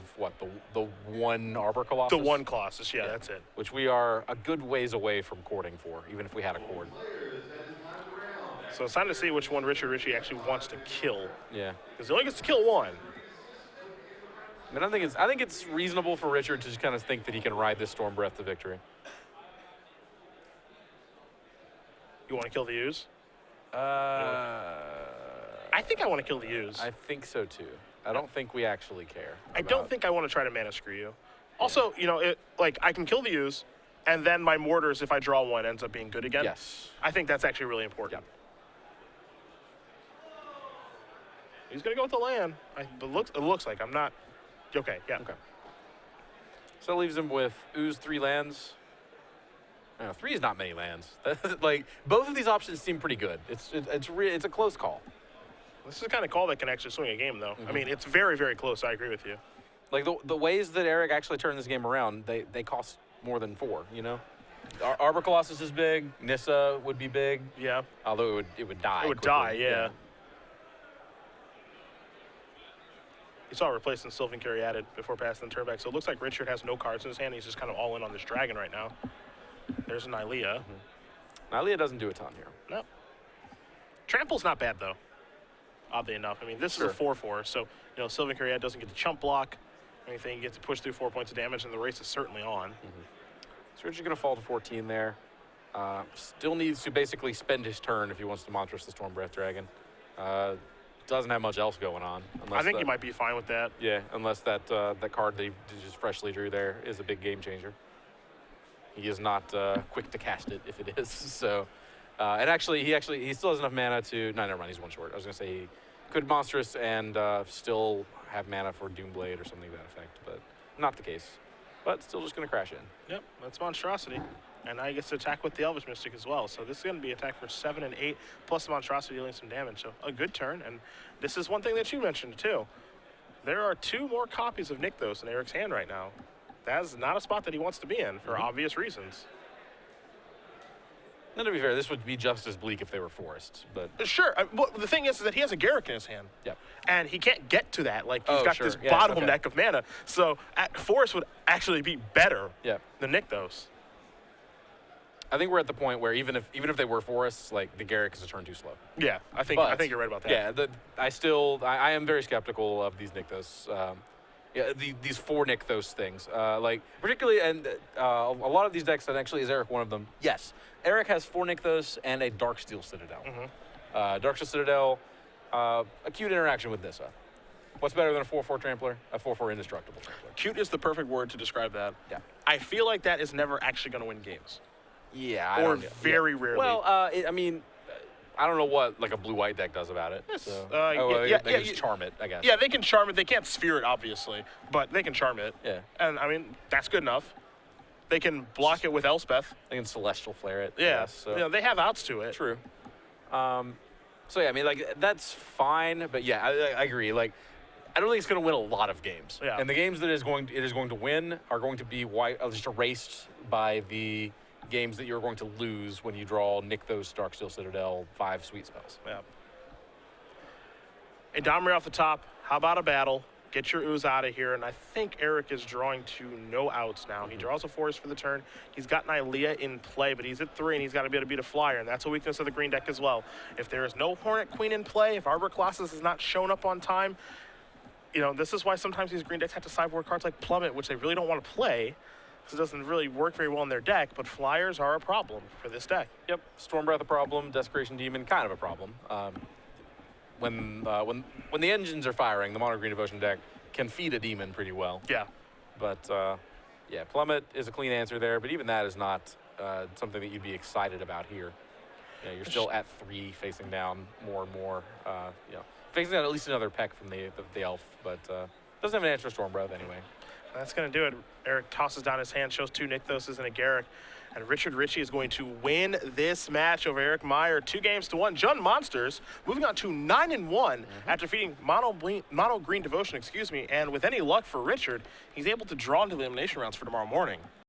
the one Arbor Colossus. The one Colossus, yeah, that's it. Which we are a good ways away from cording for, even if we had a cord. So it's time to see which one Richey actually wants to kill. Yeah. Because he only gets to kill one. I mean, I think it's reasonable for Richard to just kind of think that he can ride this Storm Breath to victory. You want to kill the ooze? I think I want to kill the ooze. I think so too. I don't think we actually care. I don't think I want to try to mana screw you. Also, I can kill the ooze, and then my mortars, if I draw one, ends up being good again. Yes. I think that's actually really important. Yep. He's gonna go with the land. It looks like I'm not. Okay. Yeah. Okay. So that leaves him with ooze 3 lands. 3 is not many lands. Like both of these options seem pretty good. It's a close call. This is the kind of call that can actually swing a game, though. Mm-hmm. I mean, it's very, very close. I agree with you. Like the ways that Erich actually turned this game around, they cost more than 4. Arbor Colossus is big. Nissa would be big. Yeah. Although it would die. It would quickly. die. Yeah. You saw replacing Sylvan Carry added before passing the turn back. So it looks like Richard has no cards in his hand. He's just kind of all in on this dragon right now. There's an Nylea. Nylea doesn't do a ton here. No. Trample's not bad, though. Oddly enough. I mean, this is a 4/4, so, Sylvan Carry doesn't get to chump block or anything. You get to push through 4 points of damage, and the race is certainly on. So Richard's going to fall to 14 there. Still needs to basically spend his turn if he wants to Monstrous the Storm Breath Dragon. Doesn't have much else going on. I think he might be fine with that. Yeah, unless that card that he just freshly drew there is a big game changer. He is not quick to cast it if it is. So, and actually, he still has enough mana to. No, never mind. He's one short. I was gonna say he could Monstrous and still have mana for Doomblade or something to that effect, but not the case. But still just gonna crash in. Yep, that's Monstrosity. And now he gets to attack with the Elvish Mystic as well. So this is going to be attack for 7 and 8, plus the Monstrosity dealing some damage. So a good turn. And this is one thing that you mentioned, too. There are 2 more copies of Nykthos in Erich's hand right now. That is not a spot that he wants to be in for obvious reasons. And to be fair, this would be just as bleak if they were forests, but... Sure. Well, the thing is that he has a Garrick in his hand. Yep. And he can't get to that. Like, he's got this bottleneck of mana. So forest would actually be better than Nykthos. I think we're at the point where even if they were forests, like the Garrick is a turn too slow. Yeah, I think you're right about that. Yeah, I am very skeptical of these Nykthos. These 4 Nykthos things. Like particularly, and a lot of these decks, and actually is Erich one of them. Yes, Erich has 4 Nykthos and a Darksteel Citadel. Darksteel Citadel, acute interaction with Nissa. What's better than a 4/4 Trampler? A 4/4 Indestructible Trampler. Cute is the perfect word to describe that. Yeah. I feel like that is never actually going to win games. Yeah, or very rarely. Well, I mean, I don't know what like a blue-white deck does about it. Yes. So. They can just charm it, I guess. Yeah, they can charm it. They can't sphere it, obviously, but they can charm it. Yeah. And I mean, that's good enough. They can block it with Elspeth. They can Celestial Flare it. Yeah. Yes, so. They have outs to it. True. So yeah, I mean, like that's fine, but yeah, I agree. Like, I don't think it's going to win a lot of games. Yeah. And the games that it is going to win are going to be just erased by the games that you're going to lose when you draw Nykthos, Darksteel Citadel, 5 sweet spells. Yeah. And Domri off the top. How about a battle? Get your ooze out of here. And I think Erich is drawing to no outs now. He draws a forest for the turn. He's got Nylea in play, but he's at 3, and he's got to be able to beat a flyer, and that's a weakness of the green deck as well. If there is no Hornet Queen in play, if Arbor Colossus has not shown up on time, this is why sometimes these green decks have to sideboard cards like Plummet, which they really don't want to play. because it doesn't really work very well in their deck, but flyers are a problem for this deck. Yep, Storm Breath a problem, Desecration Demon kind of a problem. When the engines are firing, the mono green devotion deck can feed a demon pretty well. Yeah. But yeah, Plummet is a clean answer there, but even that is not something that you'd be excited about here. You know, you're still at 3, facing down more and more. You know, facing down at least another peck from the elf, but doesn't have an answer for Storm Breath anyway. That's going to do it. Erich tosses down his hand, shows 2 Nykthoses and a Garrick. And Richey is going to win this match over Erich Maier, 2-1. Jund Monsters moving on to 9-1 after defeating Mono Green Devotion, and with any luck for Richard, he's able to draw into the elimination rounds for tomorrow morning.